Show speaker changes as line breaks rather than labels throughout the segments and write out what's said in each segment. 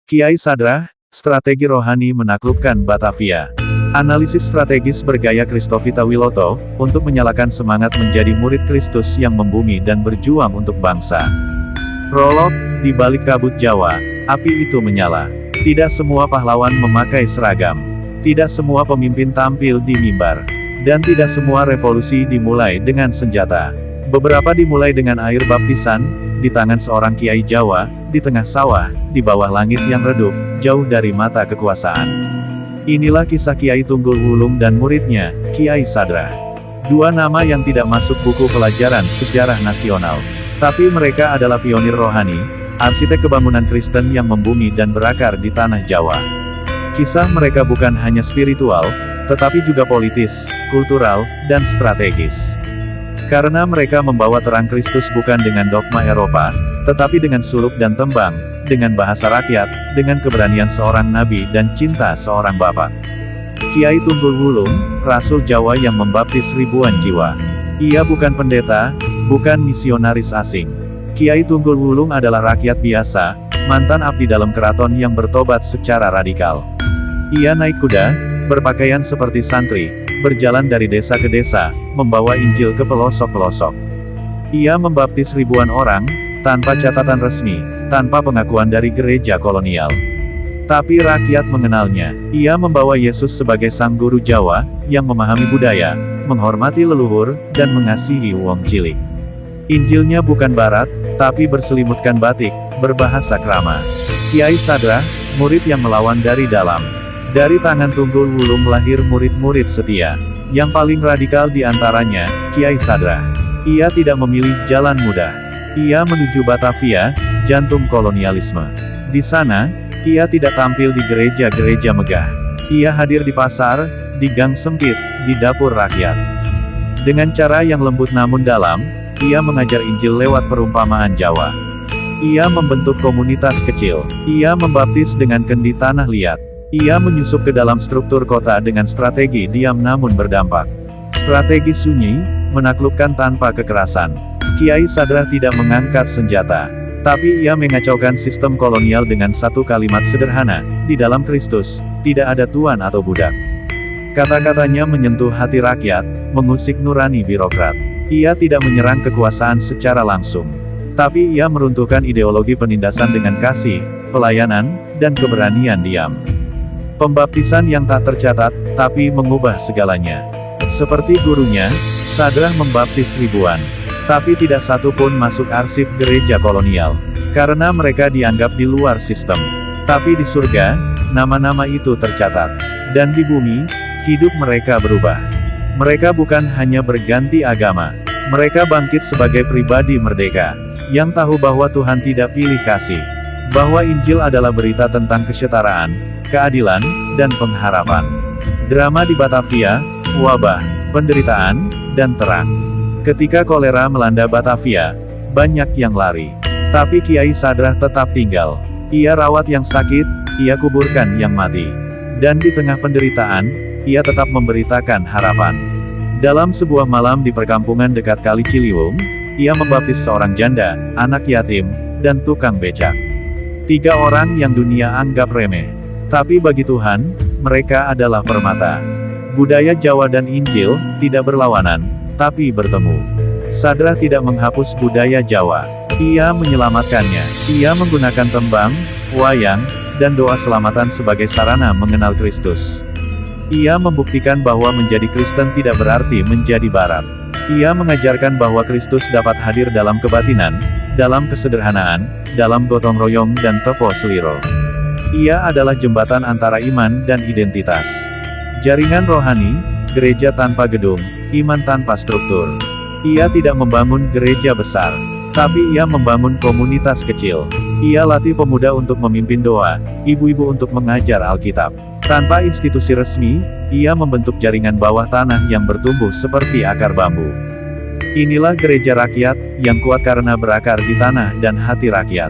Kiai Sadrah, strategi rohani menaklukkan Batavia. Analisis strategis bergaya Christovita Wiloto, untuk menyalakan semangat menjadi murid Kristus yang membumi dan berjuang untuk bangsa. Prolog, di balik kabut Jawa, api itu menyala. Tidak semua pahlawan memakai seragam. Tidak semua pemimpin tampil di mimbar. Dan tidak semua revolusi dimulai dengan senjata. Beberapa dimulai dengan air baptisan, di tangan seorang kiai Jawa, di tengah sawah, di bawah langit yang redup, jauh dari mata kekuasaan. Inilah kisah Kiai Tunggul Wulung dan muridnya, Kiai Sadrah. Dua nama yang tidak masuk buku pelajaran sejarah nasional. Tapi mereka adalah pionir rohani, arsitek kebangunan Kristen yang membumi dan berakar di tanah Jawa. Kisah mereka bukan hanya spiritual, tetapi juga politis, kultural, dan strategis. Karena mereka membawa terang Kristus bukan dengan dogma Eropa, tetapi dengan suluk dan tembang, dengan bahasa rakyat, dengan keberanian seorang nabi dan cinta seorang bapak. Kiai Tunggul Wulung, Rasul Jawa yang membaptis ribuan jiwa. Ia bukan pendeta, bukan misionaris asing. Kiai Tunggul Wulung adalah rakyat biasa, mantan abdi dalam keraton yang bertobat secara radikal. Ia naik kuda, berpakaian seperti santri, berjalan dari desa ke desa, membawa Injil ke pelosok-pelosok. Ia membaptis ribuan orang, tanpa catatan resmi, tanpa pengakuan dari gereja kolonial. Tapi rakyat mengenalnya. Ia membawa Yesus sebagai sang guru Jawa, yang memahami budaya, menghormati leluhur, dan mengasihi wong cilik. Injilnya bukan barat, tapi berselimutkan batik, berbahasa krama. Kiai Sadrah, murid yang melawan dari dalam. Dari tangan Tunggul Wulung lahir murid-murid setia. Yang paling radikal di antaranya, Kiai Sadrah. Ia tidak memilih jalan mudah. Ia menuju Batavia, jantung kolonialisme. Di sana, ia tidak tampil di gereja-gereja megah. Ia hadir di pasar, di gang sempit, di dapur rakyat. Dengan cara yang lembut namun dalam, ia mengajar Injil lewat perumpamaan Jawa. Ia membentuk komunitas kecil. Ia membaptis dengan kendi tanah liat. Ia menyusup ke dalam struktur kota dengan strategi diam namun berdampak. Strategi sunyi, menaklukkan tanpa kekerasan. Kiai Sadrah tidak mengangkat senjata. Tapi ia mengacaukan sistem kolonial dengan satu kalimat sederhana, di dalam Kristus, tidak ada tuan atau budak. Kata-katanya menyentuh hati rakyat, mengusik nurani birokrat. Ia tidak menyerang kekuasaan secara langsung. Tapi ia meruntuhkan ideologi penindasan dengan kasih, pelayanan, dan keberanian diam. Pembaptisan yang tak tercatat, tapi mengubah segalanya. Seperti gurunya, Sadrah membaptis ribuan. Tapi tidak satu pun masuk arsip gereja kolonial. Karena mereka dianggap di luar sistem. Tapi di surga, nama-nama itu tercatat. Dan di bumi, hidup mereka berubah. Mereka bukan hanya berganti agama. Mereka bangkit sebagai pribadi merdeka. Yang tahu bahwa Tuhan tidak pilih kasih. Bahwa Injil adalah berita tentang kesetaraan, keadilan, dan pengharapan. Drama di Batavia, wabah, penderitaan, dan terang. Ketika kolera melanda Batavia, banyak yang lari. Tapi Kiai Sadrah tetap tinggal. Ia rawat yang sakit, ia kuburkan yang mati. Dan di tengah penderitaan, ia tetap memberitakan harapan. Dalam sebuah malam di perkampungan dekat Kali Ciliwung, ia membaptis seorang janda, anak yatim, dan tukang becak. 3 orang yang dunia anggap remeh. Tapi bagi Tuhan, mereka adalah permata. Budaya Jawa dan Injil, tidak berlawanan, tapi bertemu. Sadrah tidak menghapus budaya Jawa. Ia menyelamatkannya. Ia menggunakan tembang, wayang, dan doa selamatan sebagai sarana mengenal Kristus. Ia membuktikan bahwa menjadi Kristen tidak berarti menjadi barat. Ia mengajarkan bahwa Kristus dapat hadir dalam kebatinan, dalam kesederhanaan, dalam gotong royong dan tepo seliro. Ia adalah jembatan antara iman dan identitas. Jaringan rohani, gereja tanpa gedung, iman tanpa struktur. Ia tidak membangun gereja besar, tapi ia membangun komunitas kecil. Ia latih pemuda untuk memimpin doa, ibu-ibu untuk mengajar Alkitab. Tanpa institusi resmi, ia membentuk jaringan bawah tanah yang bertumbuh seperti akar bambu. Inilah gereja rakyat, yang kuat karena berakar di tanah dan hati rakyat.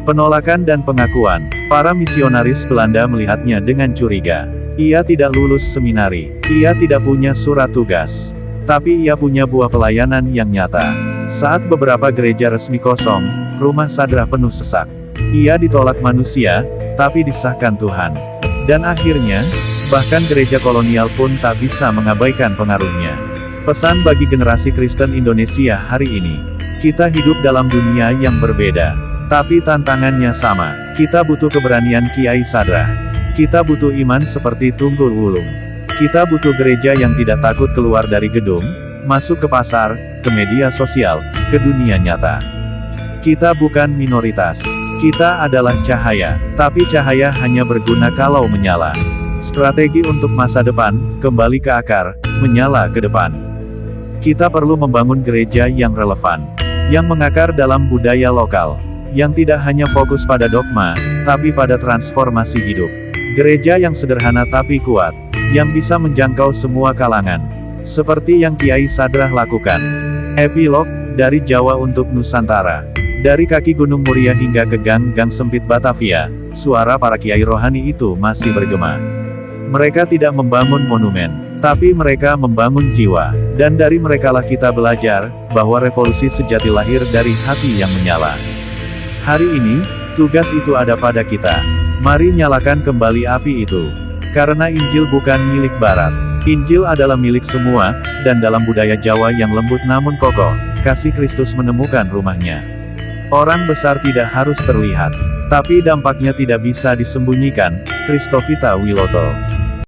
Penolakan dan pengakuan, para misionaris Belanda melihatnya dengan curiga. Ia tidak lulus seminari, ia tidak punya surat tugas. Tapi ia punya buah pelayanan yang nyata. Saat beberapa gereja resmi kosong, rumah Sadrah penuh sesak. Ia ditolak manusia, tapi disahkan Tuhan. Dan akhirnya, bahkan gereja kolonial pun tak bisa mengabaikan pengaruhnya. Pesan bagi generasi Kristen Indonesia hari ini. Kita hidup dalam dunia yang berbeda. Tapi tantangannya sama. Kita butuh keberanian Kiai Sadrah. Kita butuh iman seperti Tunggul Wulung. Kita butuh gereja yang tidak takut keluar dari gedung, masuk ke pasar, ke media sosial, ke dunia nyata. Kita bukan minoritas. Kita adalah cahaya, tapi cahaya hanya berguna kalau menyala. Strategi untuk masa depan, kembali ke akar, menyala ke depan. Kita perlu membangun gereja yang relevan, yang mengakar dalam budaya lokal, yang tidak hanya fokus pada dogma, tapi pada transformasi hidup. Gereja yang sederhana tapi kuat, yang bisa menjangkau semua kalangan. Seperti yang Kiai Sadrah lakukan. Epilog, dari Jawa untuk Nusantara. Dari kaki Gunung Muria hingga ke gang-gang sempit Batavia, suara para kiai rohani itu masih bergema. Mereka tidak membangun monumen, tapi mereka membangun jiwa. Dan dari merekalah kita belajar, bahwa revolusi sejati lahir dari hati yang menyala. Hari ini, tugas itu ada pada kita. Mari nyalakan kembali api itu. Karena Injil bukan milik Barat. Injil adalah milik semua, dan dalam budaya Jawa yang lembut namun kokoh, kasih Kristus menemukan rumahnya. Orang besar tidak harus terlihat, tapi dampaknya tidak bisa disembunyikan. Christovita Wiloto.